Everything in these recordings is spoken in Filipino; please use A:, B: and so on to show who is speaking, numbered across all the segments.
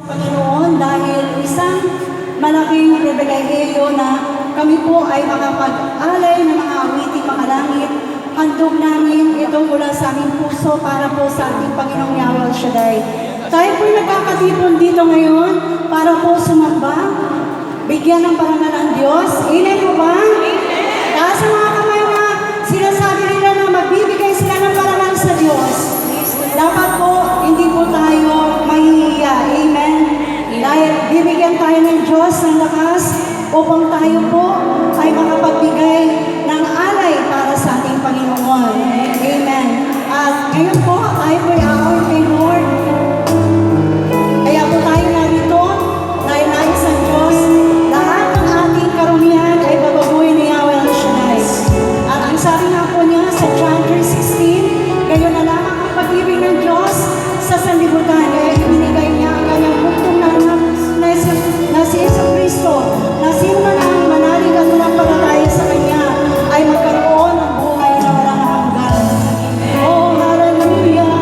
A: Panginoon, dahil isang malaking pribilehiyo na kami po ay makapag-alay ng mga awiting mga langit. Handog namin ito mula sa aming puso para po sa ating Panginoong Yahweh El Shaddai. Tayo po'y nagkakatipon dito ngayon para po sumamba, bigyan ng parangal ang Diyos. Amen po ba? Taas ang mga kamay na sinasabi nila na magbibigay sila ng parangal sa Diyos. Dapat po, hindi po tayo mahihiya. Amen? Dahil bibigyan tayo ng Diyos ng lakas upang tayo po ay makapagbigay ng alay para sa ating Panginoon. Amen. At ngayon po, tayo po ay aaway kay Lord. Kaya po tayo narito, dahil nais ang Diyos, lahat ng ating karumihan ay babaguhin ni Yahweh El Shaddai. At ang sabi nga po niya sa John 3:16, gayon na lamang ang pag-ibig ng Diyos sa sanlibutan. Kaya ibinigay niya ang kanyang buktong na anak na si Jesucristo, na sino man ang manalig at manampalataya sa Kanya ay magkaroon ng buhay na walang hanggan. Oh, hallelujah!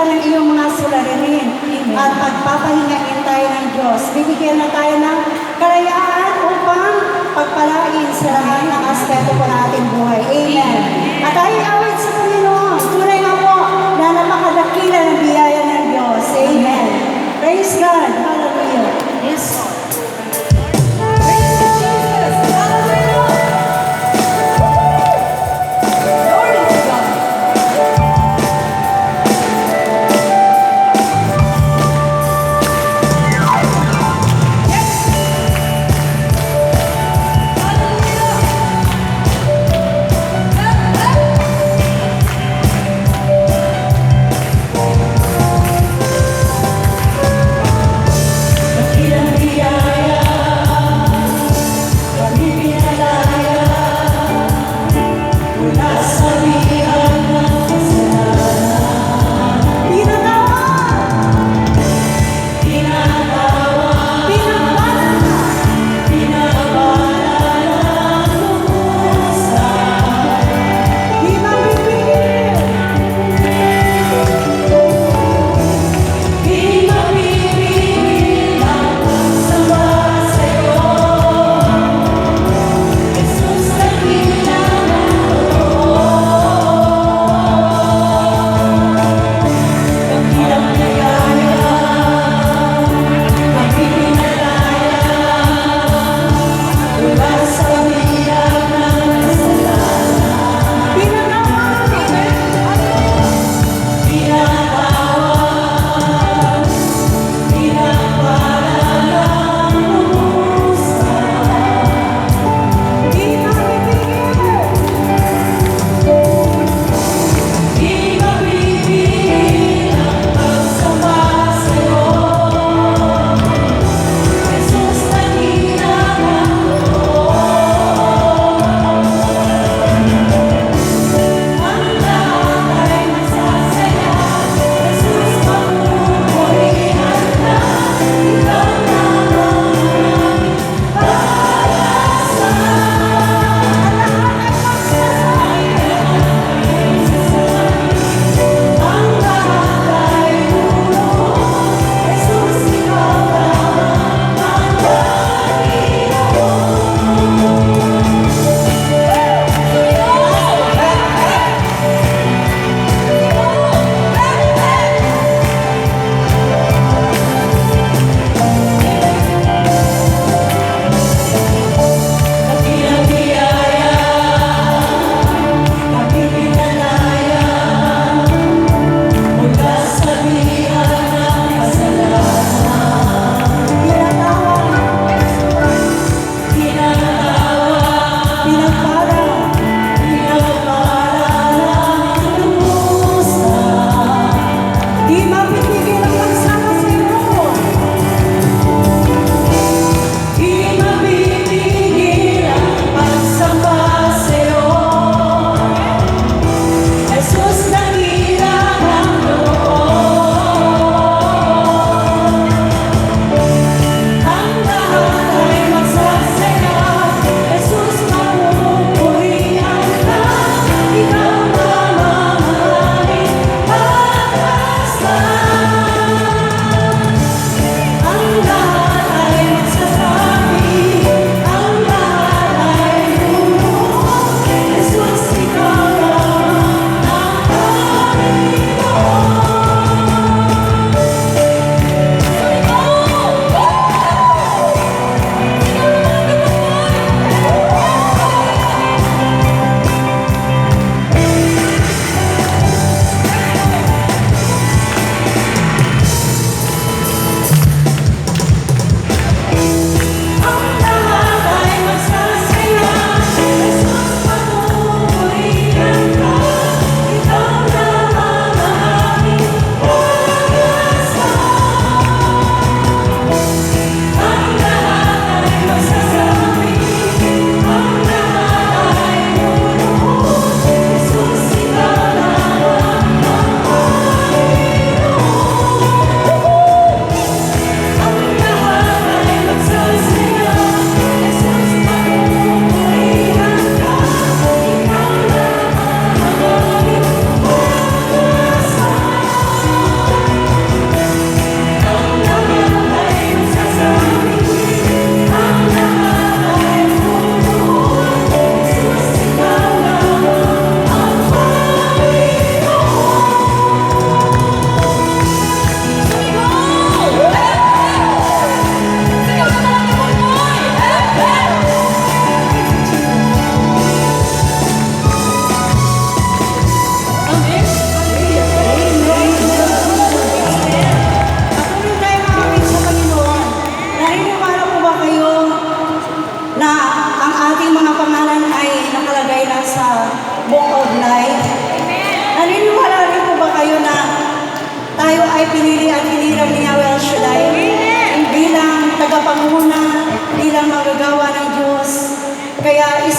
A: pamagitan ng iyong mga suliranin at pagpapahingain tayo ng Diyos. Bibigyan na tayo ng kalayaan upang pagpalain sa lahat ng aspeto po ng ating buhay. Amen. At tayo awit sa Panginoon. Tunay nga po na napakadakila ng biyaya ng Diyos. Amen. Praise God. Hallelujah.
B: Yes. Praise Jesus. Hallelujah. Glory to God. Yes. Hallelujah.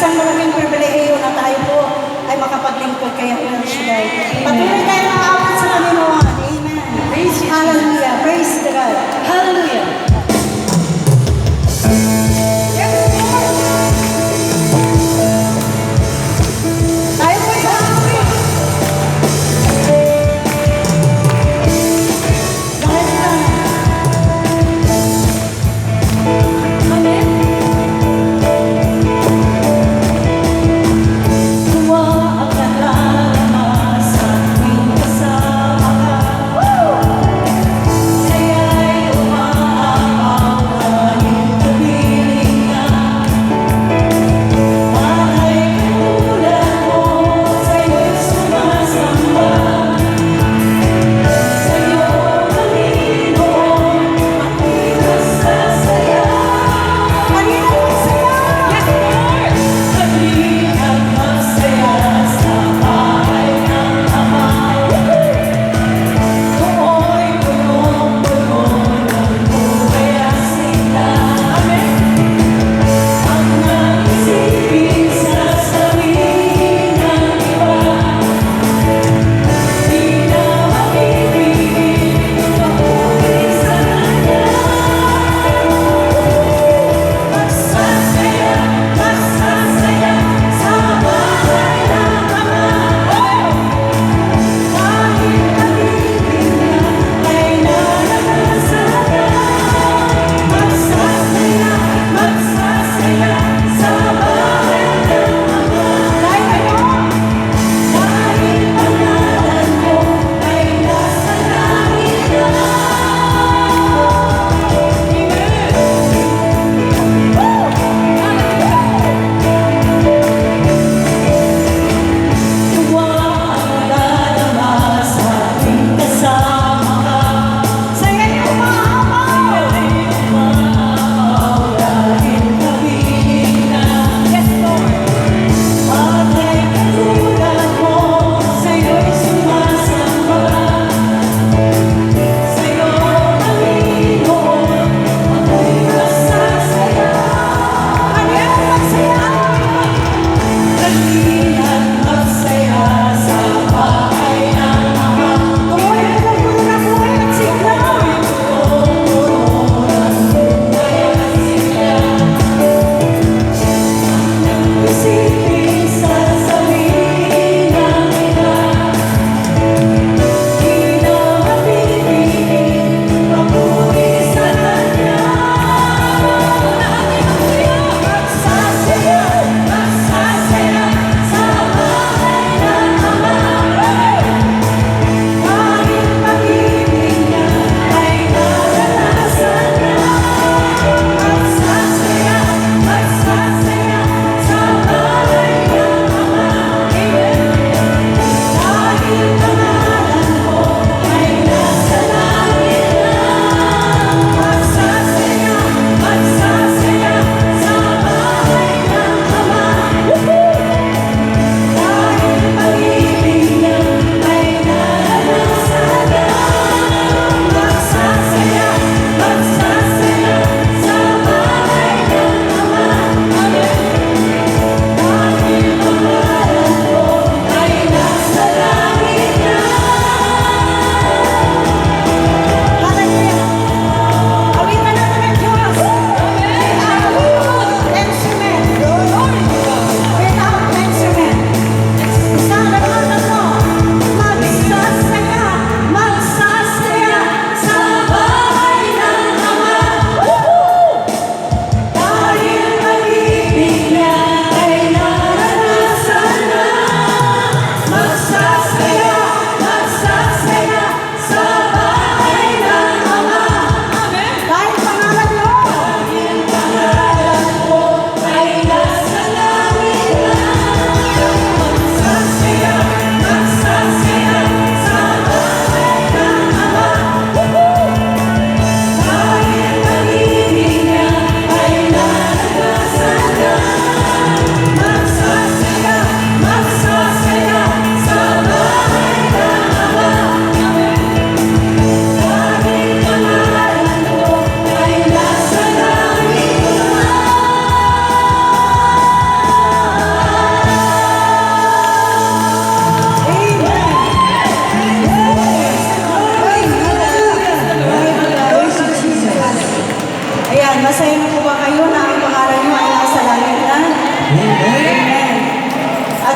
A: isang malaking pribilehiyo na tayo po ay makapaglingkod kay El Shaddai. Patuloy tayo makaabot sa Panginoon. Amen.
B: Praise you,
A: Hallelujah. Praise the God.
B: Hallelujah. Yes, Lord.
A: Tayo po ay hallelujah. Dahil lang.
B: Amen.
A: Tuwa ang nalalama sa tuwing kasama ka. Saya'y umabot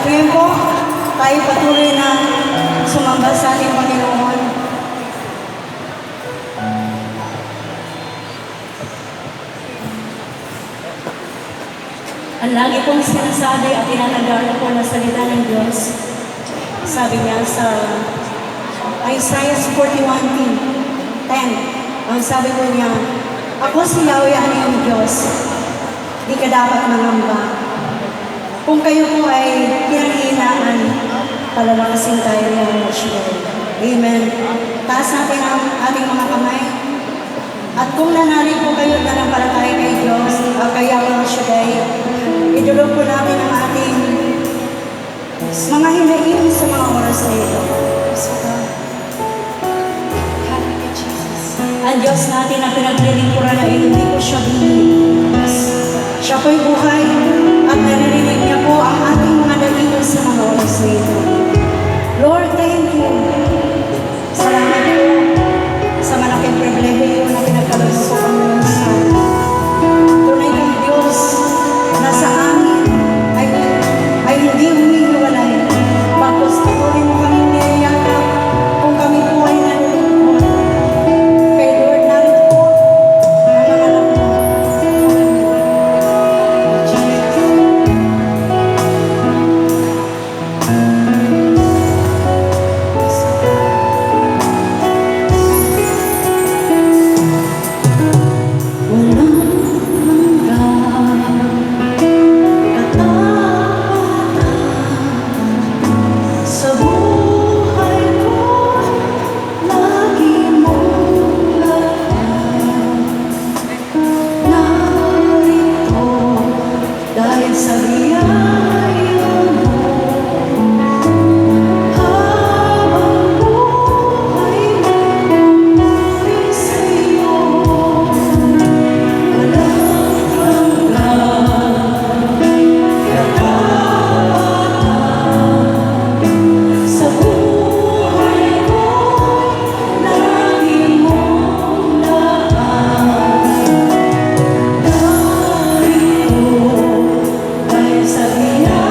A: Ngayon po, tayo patuloy na sumamba sa ating Panginoon. Ang lagi pong sinasabi at tinatandaan ko na salita ng Diyos. Sabi niya sa Isaiah 41:10, ang sabi ko niya, ako si Yahweh ang iyong Diyos, di ka dapat mangamba. Kung kayo po ay pinanghihinaan, palalakasin tayo ng Yahweh. Amen. Taas natin ang ating mga kamay. At kung nanalig po kayo na ng palatay kay Diyos, kay Yahweh, idulog po natin ang ating mga hinaing sa mga oras na ito.
B: Hallelujah, Jesus.
A: Ang Diyos natin na pinaglilingkuran ay hindi po siya binilis. Siya po'y buhay at naririnig niya po ang ating mga dalangin sa mga oras na ito. Lord, thank you. Salamat po sa malaking pribilehiyo na pinagkaloob mo po kami sa tunay kang Diyos na sa amin ay hindi humihiwalay. Bagos patuloy mo kami niyayakap kung kami po ay nalulungkot. Kay Lord, narito po ang mga anak mo. Sa buhay ko, lagi mong lahat. Narito dahil sa biyaya mo. Habang buhay may sa iyo. Walang hanggan, sa buhay ko, lagi mong lahat. Narito dahil sa biyaya